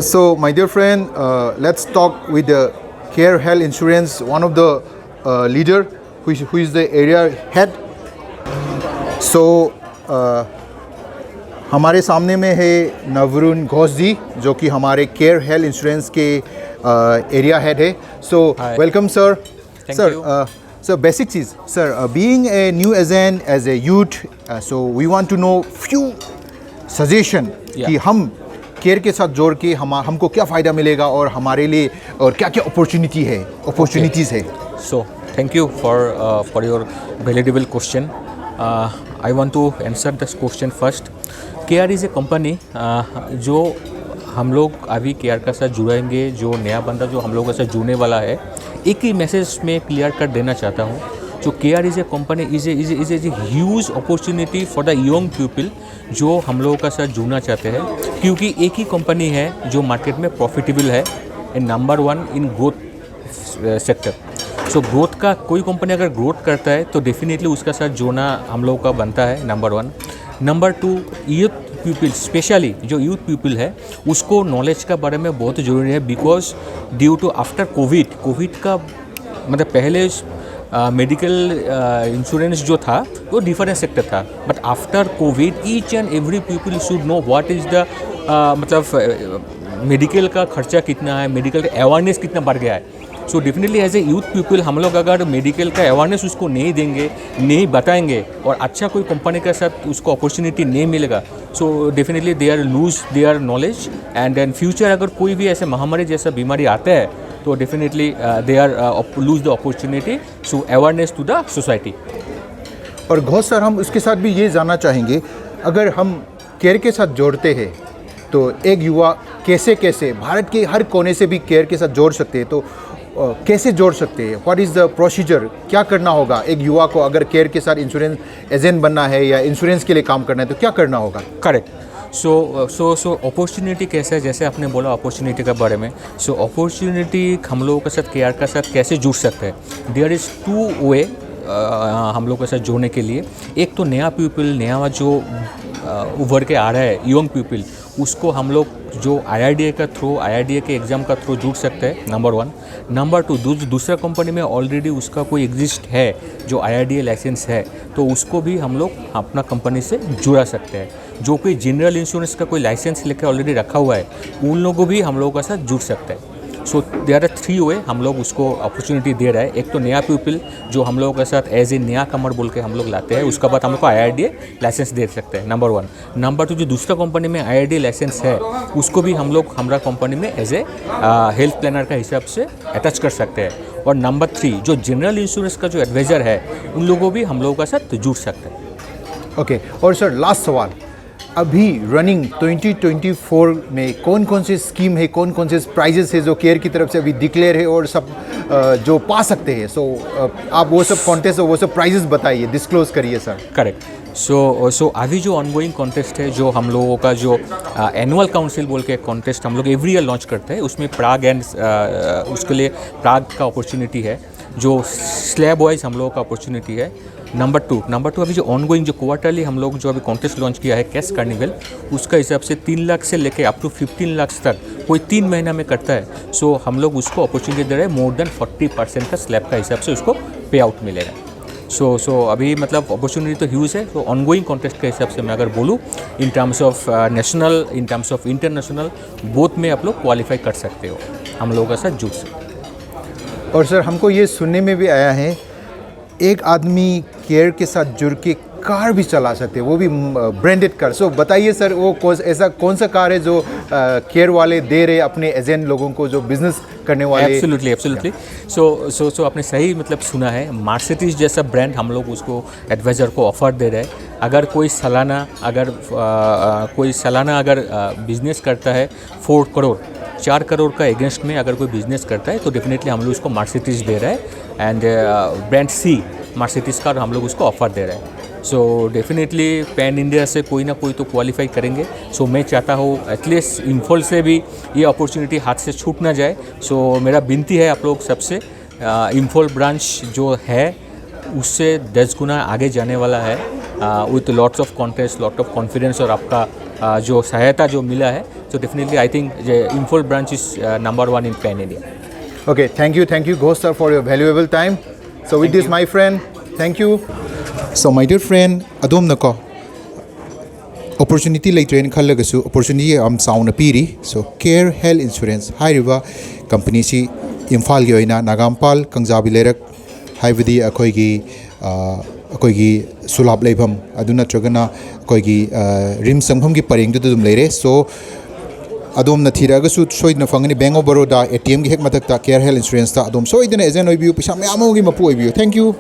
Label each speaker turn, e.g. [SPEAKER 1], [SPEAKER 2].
[SPEAKER 1] So, my dear friend, let's talk with the Care Health Insurance, one of the leader who is the area head. So, हमारे सामने में है नवरुण घोष जी जो कि हमारे केयर हेल्थ इंश्योरेंस के एरिया हेड है. So welcome sir. Sir sir basic चीज़ sir, being a new agent as a youth, so we want to know few suggestion कि हम केयर के साथ जोड़ के हमको क्या फ़ायदा मिलेगा और हमारे लिए और क्या क्या अपॉर्चुनिटीज़ है.
[SPEAKER 2] So thank you for your valuable question. I want to answer this question first. Care is a company जो हम लोग अभी केयर का साथ जुड़ेंगे, जो नया बंदा जो हम लोग के साथ जुड़ने वाला है, एक ही मैसेज में क्लियर कर देना चाहता हूँ. जो care is a company is a huge opportunity for the young people जो हम लोगों का साथ जुड़ना चाहते हैं, क्योंकि एक ही कंपनी है जो मार्केट में प्रॉफिटेबल है and number 1 in growth sector. So growth का कोई कंपनी अगर ग्रोथ करता है तो डेफिनेटली उसका साथ जोड़ना हम लोगों का बनता है, number 1. Number 2, youth people, specially जो यूथ पीपल है उसको नॉलेज का बारे में बहुत ज़रूरी है, because due to after Covid का मतलब पहले मेडिकल इंश्योरेंस जो था वो डिफरेंट सेक्टर था, but after Covid each and every people should know what is the मतलब मेडिकल का खर्चा कितना है, मेडिकल का अवेयरनेस कितना बढ़ गया है. So definitely as a youth people हम लोग अगर मेडिकल का अवेयरनेस उसको नहीं देंगे, नहीं बताएंगे और अच्छा कोई कंपनी के साथ उसको अपॉर्चुनिटी नहीं मिलेगा, so definitely they are lose their knowledge and then future अगर कोई भी ऐसे महामारी जैसा बीमारी आता है तो definitely they are lose the opportunity to awareness to the society.
[SPEAKER 1] और घोष सर, हम उसके साथ भी ये जानना चाहेंगे, अगर हम केयर के साथ जोड़ते हैं तो एक युवा कैसे भारत के हर कोने से भी केयर के साथ जोड़ सकते हैं, तो कैसे जोड़ सकते हैं? What is the procedure? क्या करना होगा एक युवा को अगर केयर के साथ इंश्योरेंस एजेंट बनना है या इंश्योरेंस के लिए काम करना है तो क्या करना होगा?
[SPEAKER 2] करेक्ट. सो अपॉर्चुनिटी कैसे है, जैसे आपने बोला अपॉर्चुनिटी के बारे में. सो अपॉर्चुनिटी हम लोगों के साथ केयर के साथ कैसे जुड़ सकते हैं? देयर इज़ 2 वे हम लोग के साथ जोड़ने के लिए. एक तो नया पीपल, नया जो उभर के आ रहा है यंग पीपल, उसको हम लोग जो IRDA के एग्ज़ाम का थ्रू जुड़ सकते हैं, नंबर 1. नंबर 2, दूसरा कंपनी में ऑलरेडी उसका कोई एग्जिस्ट है जो IRDA लाइसेंस है, तो उसको भी हम लोग अपना कंपनी से जुड़ा सकते हैं. जो कोई जनरल इंश्योरेंस का कोई लाइसेंस लेकर ऑलरेडी रखा हुआ है उन लोगों भी हम लोगों के साथ जुड़ सकते हैं. सो देयर आर 3 वे हम लोग उसको अपॉर्चुनिटी दे रहा है. एक तो नया पीपल जो हम लोगों के साथ एज ए नया कमर बोल के हम लोग लाते हैं, उसके बाद हम लोग को IRDA लाइसेंस दे सकते हैं, नंबर 1. नंबर 2, जो दूसरा कंपनी में IRDA लाइसेंस है उसको भी हम लोग हमारा कंपनी में एज ए हेल्थ प्लानर का हिसाब से अटैच कर सकते हैं. और नंबर 3, जो जनरल इंश्योरेंस का जो एडवाइज़र है उन लोगों भी हम लोगों के साथ जुड़ सकते हैं.
[SPEAKER 1] ओके. और सर लास्ट सवाल, अभी रनिंग 2024 में कौन कौन से स्कीम है, कौन कौन से प्राइजेस है जो केयर की तरफ से अभी डिक्लेयर है और सब जो पा सकते हैं? सो आप वो सब कॉन्टेस्ट वो सब प्राइजेस बताइए, डिस्क्लोज करिए सर.
[SPEAKER 2] करेक्ट. सो अभी जो ऑनगोइंग कॉन्टेस्ट है, जो हम लोगों का जो एनुअल काउंसिल बोल के कॉन्टेस्ट हम लोग एवरी ईयर लॉन्च करते हैं, उसमें प्राग एंड उसके लिए प्राग का अपॉर्चुनिटी है, जो स्लैब वाइज हम लोगों का अपॉर्चुनिटी है. नंबर टू अभी जो ऑनगोइंग जो क्वार्टरली हम लोग जो अभी कॉन्टेस्ट लॉन्च किया है कैश कार्निवल, उसका हिसाब से 3 लाख से लेके अप टू 15 लाख तक कोई 3 महीना में करता है. सो हम लोग उसको अपॉर्चुनिटी दे रहे हैं, मोर देन 40% का स्लैब का हिसाब से उसको पे आउट मिलेगा. सो अभी मतलब अपॉर्चुनिटी तो ह्यूज है. तो ऑनगोइंग कॉन्टेस्ट के हिसाब से मैं अगर बोलूँ, in terms of national, in terms of international, both में आप लोग क्वालिफाई कर सकते हो, हम लोगों के साथ जुड़ सकते हो.
[SPEAKER 1] और सर हमको ये सुनने में भी आया है एक आदमी केयर के साथ जुड़ के कार भी चला सकते हैं, वो भी ब्रांडेड कार. सो बताइए सर, वो ऐसा कौन सा कार है जो केयर वाले दे रहे अपने एजेंट लोगों को जो बिजनेस करने वाले?
[SPEAKER 2] एब्सोल्युटली. सो आपने सही मतलब सुना है, मर्सिडीज जैसा ब्रांड हम लोग उसको एडवाइज़र को ऑफर दे रहे हैं. अगर कोई सालाना अगर बिजनेस करता है 4 करोड़ का अगेंस्ट में अगर कोई बिजनेस करता है तो डेफिनेटली हम लोग उसको मर्सिडीज दे रहे हैं एंड ब्रांड C मर्सिडीज का हम लोग उसको ऑफर दे रहे हैं. सो डेफिनेटली पैन इंडिया से कोई ना कोई तो क्वालिफाई करेंगे. सो मैं चाहता हूँ एटलीस्ट इम्फॉल से भी ये अपॉर्चुनिटी हाथ से छूट ना जाए. सो मेरा विनती है आप लोग सबसे, इम्फॉल ब्रांच जो है उससे 10 गुना आगे जाने वाला है with lots of contest, lot of confidence और आपका जो सहायता जो मिला है. So definitely I think the Imphal branch is number one in Pan India.
[SPEAKER 1] Okay, thank you, Ghosh sir, for your valuable time. So with this, my friend, thank you. So my dear friend, adom nako opportunity later in khallagasu opportunity am sound piri. So Care Health Insurance hairiba company si Imphal gi oina Nagampal Kangjabi lerak haibadi akoigi sulab leibam aduna tragana akoigi rim samgham gi pareng du dum leire. So adom na thiragasu soidna fangani Bank of Baroda ATM gi hek matakta Care Health Insurance ta adom soidna ejen oibiu pisa me amogi mapu oibiu. Thank you.